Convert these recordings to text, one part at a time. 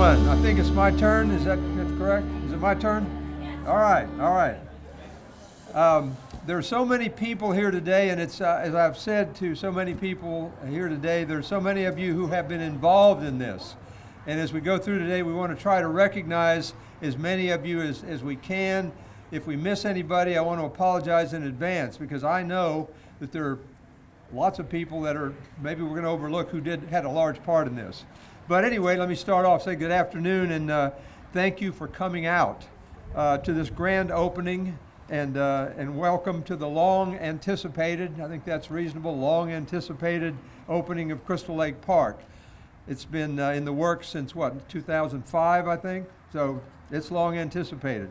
everyone. I think it's my turn. Is that correct? Is it my turn? All right, all right. There are so many people here today, and it's, as I've said to so many people here today, there's so many of you who have been involved in this. And as we go through today, we want to try to recognize as many of you as we can. If we miss anybody, I want to apologize in advance, because I know that there are lots of people that are maybe we're going to overlook who had a large part in this. But anyway, let me start off, say good afternoon, and thank you for coming out to this grand opening, and welcome to the long anticipated, I think that's reasonable, long anticipated opening of Crystal Lake Park. It's been in the works since 2005, I think, so it's long anticipated.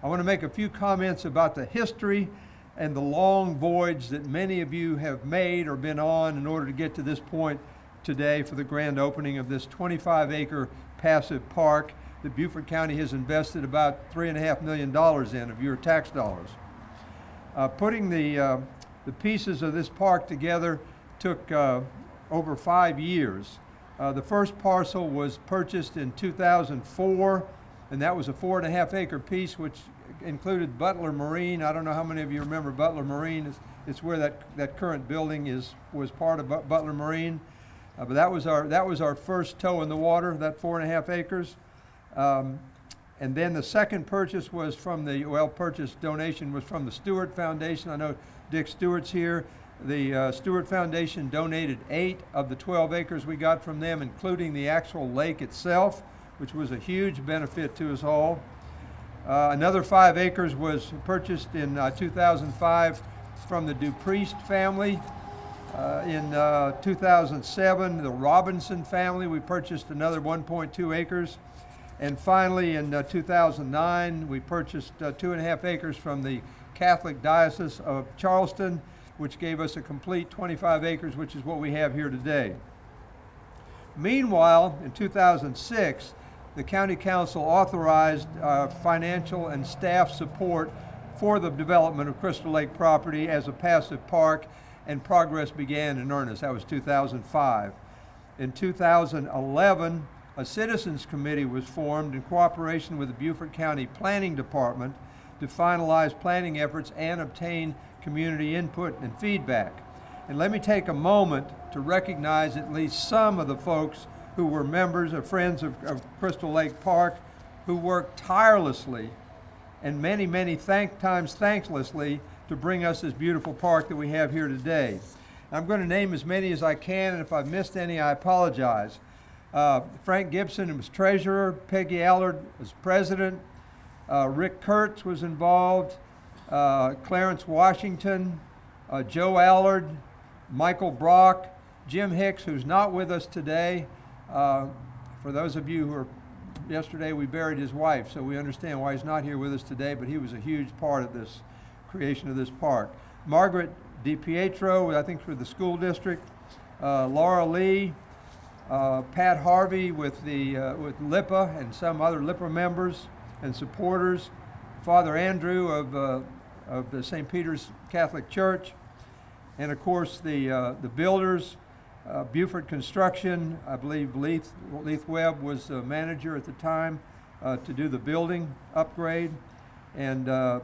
I want to make a few comments about the history and the long voyage that many of you have made or been on in order to get to this point today for the grand opening of this 25-acre passive park that Beaufort County has invested about $3.5 million in of your tax dollars. Putting the pieces of this park together took over 5 years. The first parcel was purchased in 2004, and that was a 4.5-acre piece, which included Butler Marine. I don't know how many of you remember Butler Marine. It's where that current building was part of Butler Marine. But that was our first toe in the water, that 4.5 acres. And then the second purchase was from donation was from the Stewart Foundation. I know Dick Stewart's here. The Stewart Foundation donated 8 of the 12 acres we got from them, including the actual lake itself, which was a huge benefit to us all. Another 5 acres was purchased in 2005 from the Dupriest family. In 2007, the Robinson family, we purchased another 1.2 acres. And finally, in 2009, we purchased 2.5 acres from the Catholic Diocese of Charleston, which gave us a complete 25 acres, which is what we have here today. Meanwhile, in 2006, the County Council authorized financial and staff support for the development of Crystal Lake property as a passive park, and progress began in earnest. That was 2005. In 2011, a citizens committee was formed in cooperation with the Beaufort County Planning Department to finalize planning efforts and obtain community input and feedback. And let me take a moment to recognize at least some of the folks who were members or friends of Crystal Lake Park, who worked tirelessly and many times thanklessly to bring us this beautiful park that we have here today. I'm going to name as many as I can, and if I've missed any, I apologize. Frank Gibson was treasurer, Peggy Allard was president, Rick Kurtz was involved, Clarence Washington, Joe Allard, Michael Brock, Jim Hicks, who's not with us today. For those of you who are, yesterday we buried his wife, so we understand why he's not here with us today, but he was a huge part of this creation of this park. Margaret DiPietro, I think for the school district, Laura Lee, Pat Harvey with LIPA and some other LIPA members and supporters, Father Andrew of the St. Peter's Catholic Church, and of course the builders, Beaufort Construction. I believe Leith Webb was the manager at the time to do the building upgrade, and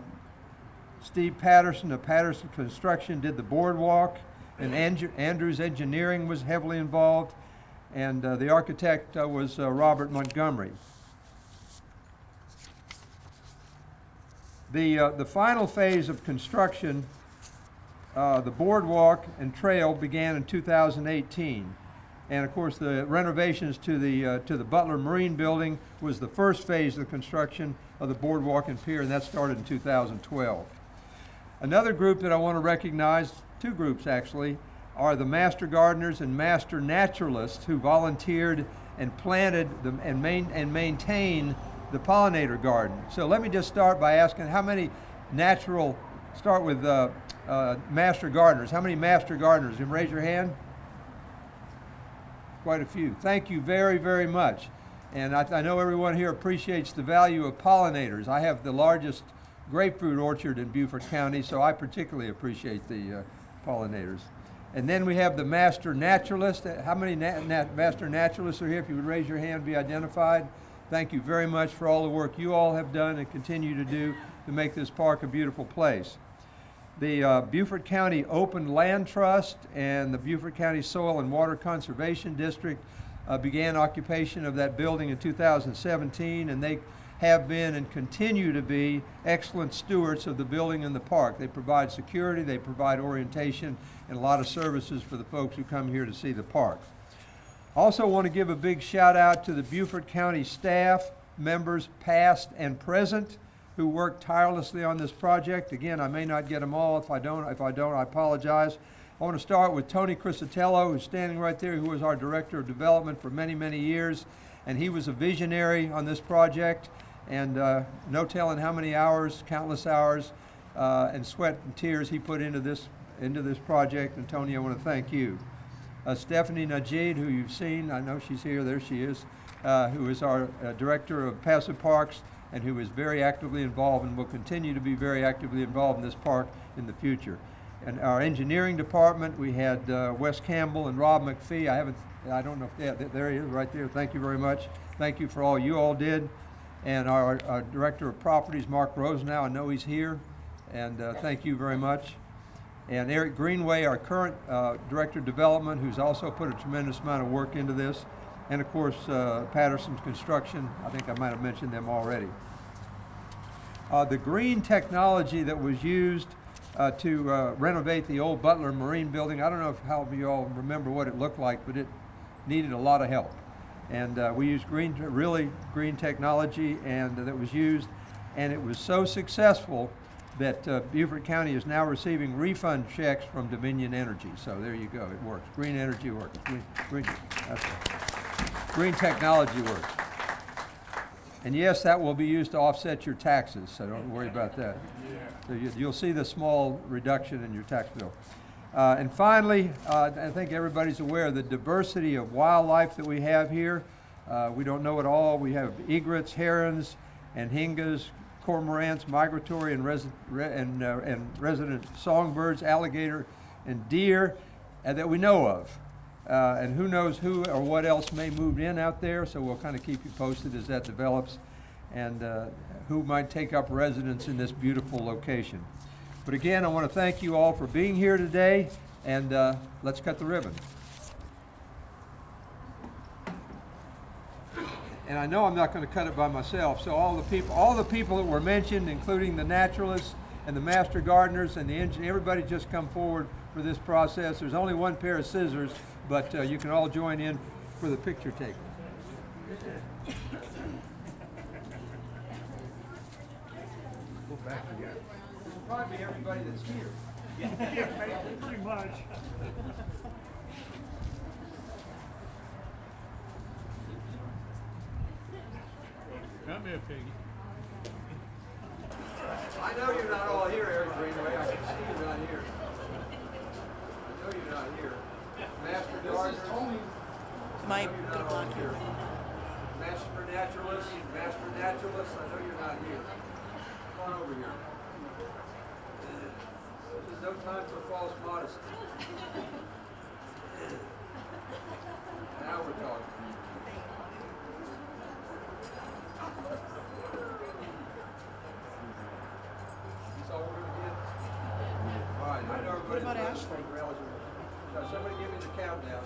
Steve Patterson of Patterson Construction did the boardwalk, and Andrews Engineering was heavily involved, and the architect was Robert Montgomery. The final phase of construction, the boardwalk and trail, began in 2018, and of course the renovations to the Butler Marine building was the first phase of construction of the boardwalk and pier, and that started in 2012. Another group that I want to recognize, 2 groups actually, are the master gardeners and master naturalists who volunteered and planted them and maintain the pollinator garden. So let me just start by asking how many start with master gardeners. How many master gardeners? You can raise your hand. Quite a few. Thank you very much. And I know everyone here appreciates the value of pollinators. I have the largest grapefruit orchard in Beaufort County, so I particularly appreciate the pollinators. And then we have the master naturalist. How many master naturalists are here? If you would raise your hand, be identified. Thank you very much for all the work you all have done and continue to do to make this park a beautiful place. The Beaufort County Open Land Trust and the Beaufort County Soil and Water Conservation District began occupation of that building in 2017, and they have been and continue to be excellent stewards of the building and the park. They provide security, they provide orientation, and a lot of services for the folks who come here to see the park. Also want to give a big shout out to the Beaufort County staff members, past and present, who worked tirelessly on this project. Again, I may not get them all. If I don't, I apologize. I want to start with Tony Crisatello, who's standing right there, who was our Director of Development for many, many years, and he was a visionary on this project. And no telling how many hours, countless hours, and sweat and tears he put into this project. And Tony, I want to thank you. Stephanie Najid, who you've seen, I know she's here, there she is, who is our Director of Passive Parks and who is very actively involved and will continue to be very actively involved in this park in the future. And our engineering department, we had Wes Campbell and Rob McPhee. I don't know if there he is right there. Thank you very much. Thank you for all you all did. And our Director of Properties, Mark Rosenau, I know he's here, and thank you very much. And Eric Greenway, our current Director of Development, who's also put a tremendous amount of work into this. And of course, Patterson's Construction, I think I might have mentioned them already. The green technology that was used to renovate the old Butler Marine building, I don't know if how of you all remember what it looked like, but it needed a lot of help. And we used really green technology, and that was used, and it was so successful that Beaufort County is now receiving refund checks from Dominion Energy. So there you go, it works. Green energy works. Green technology works. And yes, that will be used to offset your taxes, so don't worry about that. So you'll see the small reduction in your tax bill. And finally, I think everybody's aware of the diversity of wildlife that we have here. We don't know it all. We have egrets, herons, and hingas, cormorants, migratory and resident songbirds, alligator, and deer that we know of. And who knows who or what else may move in out there, so we'll kind of keep you posted as that develops, and who might take up residence in this beautiful location. But again, I want to thank you all for being here today, and let's cut the ribbon. And I know I'm not going to cut it by myself, so all the people that were mentioned, including the naturalists and the master gardeners and the engineer, everybody just come forward for this process. There's only one pair of scissors, but you can all join in for the picture taking. Go back again. This will probably be everybody that's here. Yeah, pretty much. Come here, piggy. I know you're not all here, Eric Greenway. I can see you're not here. I know you're not here. Master gardener. Am I going to block you? Master naturalist. I know you're not here. Come on over here. There's no time for false modesty. Now we're talking. That's all we're going to get? All right, I know everybody. What about Ashley? Somebody give me the countdown.